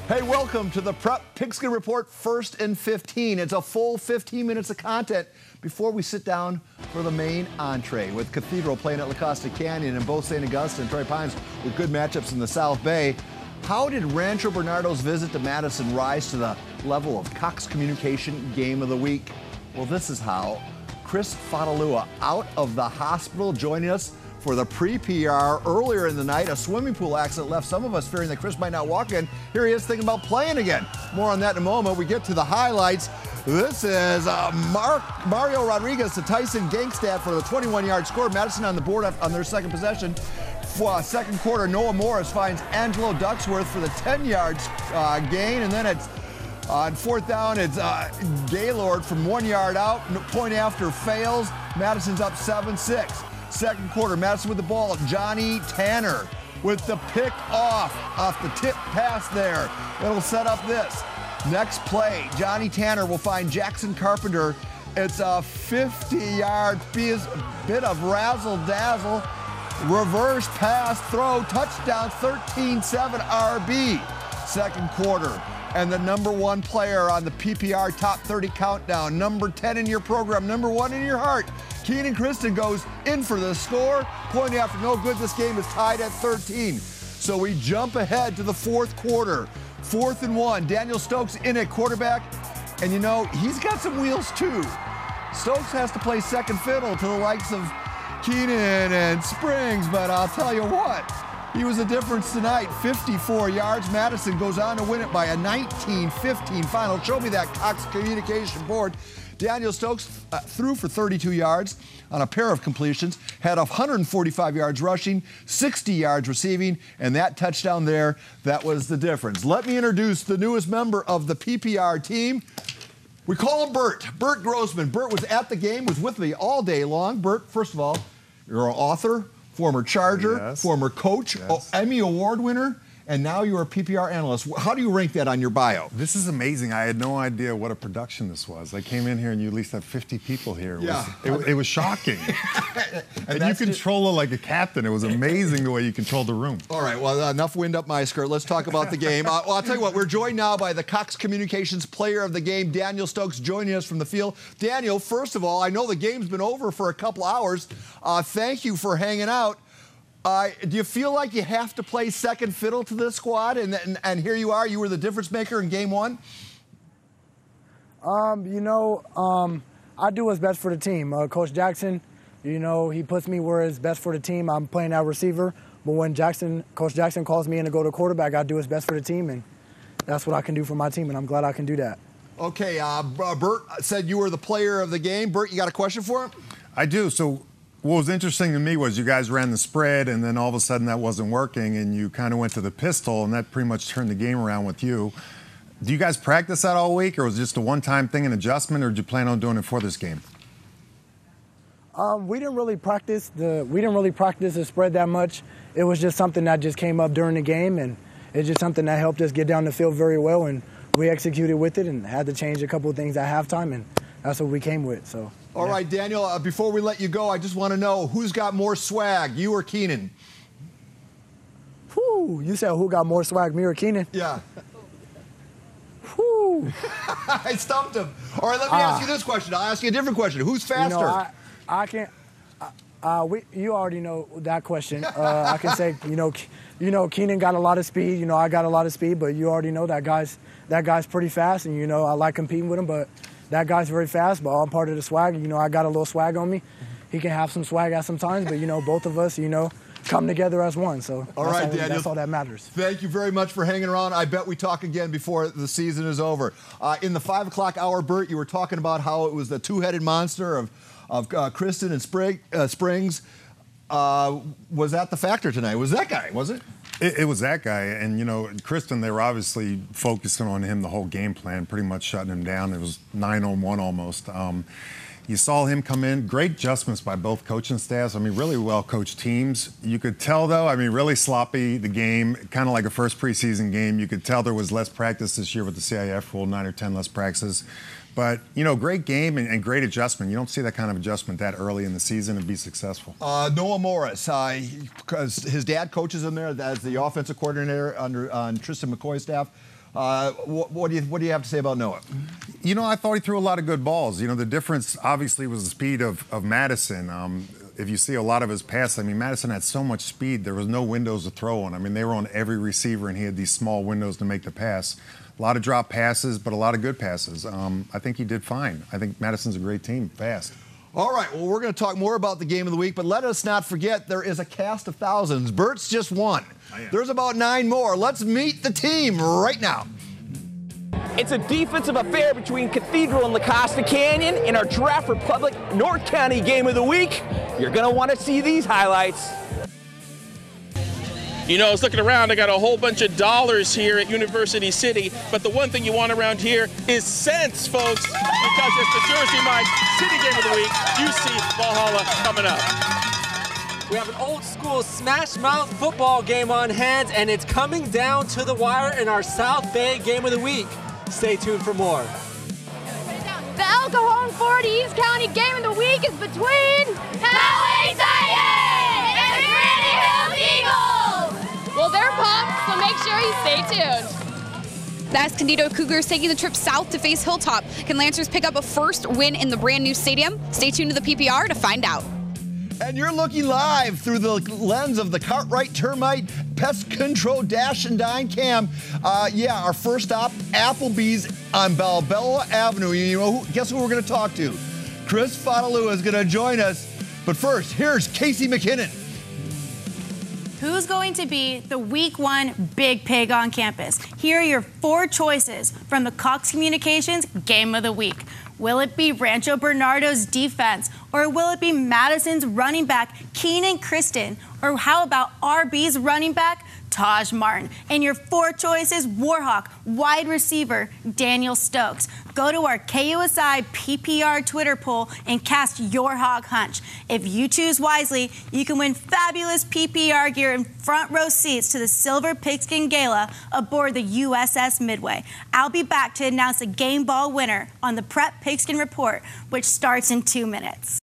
Hey, welcome to the Prep Pigskin Report 1st and 15. It's a full 15 minutes of content before we sit down for the main entree with Cathedral playing at La Costa Canyon and both St. Augustine and Torrey Pines with good matchups in the South Bay. How did Rancho Bernardo's visit to Madison rise to the level of Cox Communication Game of the Week? Well, this is how. Chris Fadalua out of the hospital joining us for the pre-PR earlier in the night. A swimming pool accident left some of us fearing that Chris might not walk in. Here he is thinking about playing again. More on that in a moment. We get to the highlights. This is Mario Rodriguez to Tyson Gangstad for the 21-yard score. Madison on the board on their second possession. For second quarter, Noah Morris finds Angelo Ducksworth for the 10-yard gain. And then it's on fourth down, it's Gaylord from 1 yard out. Point after fails. Madison's up 7-6. Second quarter, Madison with the ball. Johnny Tanner with the pick off the tip pass there. It'll set up this. Next play, Johnny Tanner will find Jackson Carpenter. It's a 50-yard bit of razzle-dazzle. Reverse pass, throw, touchdown, 13-7 RB. Second quarter. And the number one player on the PPR top 30 countdown, number 10 in your program, number one in your heart, Keenan Kristen goes in for the score. Point after no good. This game is tied at 13. So we jump ahead to the fourth quarter. 4th and 1. Daniel Stokes in at quarterback. And you know, he's got some wheels too. Stokes has to play second fiddle to the likes of Keenan and Springs, but I'll tell you what, he was a difference tonight. 54 yards. Madison goes on to win it by a 19-15 final. Show me that Cox Communication board. Daniel Stokes threw for 32 yards on a pair of completions, had 145 yards rushing, 60 yards receiving, and that touchdown there, that was the difference. Let me introduce the newest member of the PPR team. We call him Bert, Bert Grossman. Bert was at the game, was with me all day long. Bert, first of all, you're an author, former Charger, yes, former coach, yes, Emmy Award winner, and now you're a PPR analyst. How do you rank that on your bio? This is amazing. I had no idea what a production this was. I came in here and you at least had 50 people here. It was shocking. and you control it like a captain. It was amazing the way you controlled the room. All right, well, enough wind up my skirt. Let's talk about the game. Well, I'll tell you what, we're joined now by the Cox Communications player of the game, Daniel Stokes, joining us from the field. Daniel, first of all, I know the game's been over for a couple hours. Thank you for hanging out. Do you feel like you have to play second fiddle to this squad? And here you are, you were the difference maker in game one? I do what's best for the team. Coach Jackson, he puts me where it's best for the team. I'm playing out receiver. But when Coach Jackson calls me in to go to quarterback, I do what's best for the team. And that's what I can do for my team, and I'm glad I can do that. Okay, Bert said you were the player of the game. Bert, you got a question for him? I do. So what was interesting to me was you guys ran the spread, and then all of a sudden that wasn't working, and you kind of went to the pistol, and that pretty much turned the game around with you. Do you guys practice that all week, or was it just a one-time thing, an adjustment, or did you plan on doing it for this game? We didn't really practice the spread that much. It was just something that just came up during the game, and it's just something that helped us get down the field very well, and we executed with it and had to change a couple of things at halftime, and that's what we came with. So. All right, Daniel, before we let you go, I just want to know, who's got more swag, you or Keenan? Whew, you said who got more swag, me or Keenan? Yeah. Whew. I stumped him. All right, let me ask you this question. I'll ask you a different question. Who's faster? I can't. You already know that question. I can say, Keenan got a lot of speed. I got a lot of speed, but you already know that guy's pretty fast, and I like competing with him, but that guy's very fast, but I'm part of the swag. I got a little swag on me. He can have some swag at some times, but, both of us, come together as one. So Daniel, that's all that matters. Thank you very much for hanging around. I bet we talk again before the season is over. In the 5 o'clock hour, Bert, you were talking about how it was the two-headed monster of Kristen and Springs. Was that the factor tonight? It was that guy, was it? It was that guy, and Kristen, they were obviously focusing on him the whole game plan, pretty much shutting him down. It was 9-on-1 almost. You saw him come in, great adjustments by both coaching staffs. Really well-coached teams. You could tell, though, really sloppy, the game, kind of like a first preseason game. You could tell there was less practice this year with the CIF rule, 9 or 10 less practices. But, great game and great adjustment. You don't see that kind of adjustment that early in the season and be successful. Noah Morris, because his dad coaches him there as the offensive coordinator on Tristan McCoy's staff. What do you have to say about Noah? You know, I thought he threw a lot of good balls. You know, the difference obviously was the speed of Madison. If you see a lot of his passes, I mean, Madison had so much speed, there was no windows to throw on. I mean, they were on every receiver, and he had these small windows to make the pass. A lot of drop passes, but a lot of good passes. I think he did fine. I think Madison's a great team, fast. All right, well, we're going to talk more about the game of the week, but let us not forget there is a cast of thousands. Bert's just one. There's about 9 more. Let's meet the team right now. It's a defensive affair between Cathedral and La Costa Canyon in our Giraffe Republic North County Game of the Week. You're going to want to see these highlights. You know, I was looking around, I got a whole bunch of dollars here at University City, but the one thing you want around here is cents, folks, because it's the Jersey Mike City Game of the Week, UC Valhalla coming up. We have an old school smash mouth football game on hand, and it's coming down to the wire in our South Bay Game of the Week. Stay tuned for more. The El Cajon Ford East County Game of the Week is between Poway Titans and Granite Hills Eagles. Well, they're pumped, so make sure you stay tuned. The Escondido Cougars taking the trip south to face Hilltop. Can Lancers pick up a first win in the brand new stadium? Stay tuned to the PPR to find out. And you're looking live through the lens of the Cartwright Termite Pest Control Dash and Dine Cam. Our first stop, Applebee's on Balboa Avenue. You know, guess who we're going to talk to? Chris Fadalou is going to join us. But first, here's Casey McKinnon. Who's going to be the Week 1 Big Pig on campus? Here are your 4 choices from the Cox Communications Game of the Week. Will it be Rancho Bernardo's defense? Or will it be Madison's running back, Keenan Kristen? Or how about RB's running back, Taj Martin? And your 4 choices, Warhawk, wide receiver, Daniel Stokes. Go to our KUSI PPR Twitter poll and cast your hog hunch. If you choose wisely, you can win fabulous PPR gear and front row seats to the Silver Pigskin Gala aboard the USS Midway. I'll be back to announce the game ball winner on the Prep Pigskin Report, which starts in 2 minutes.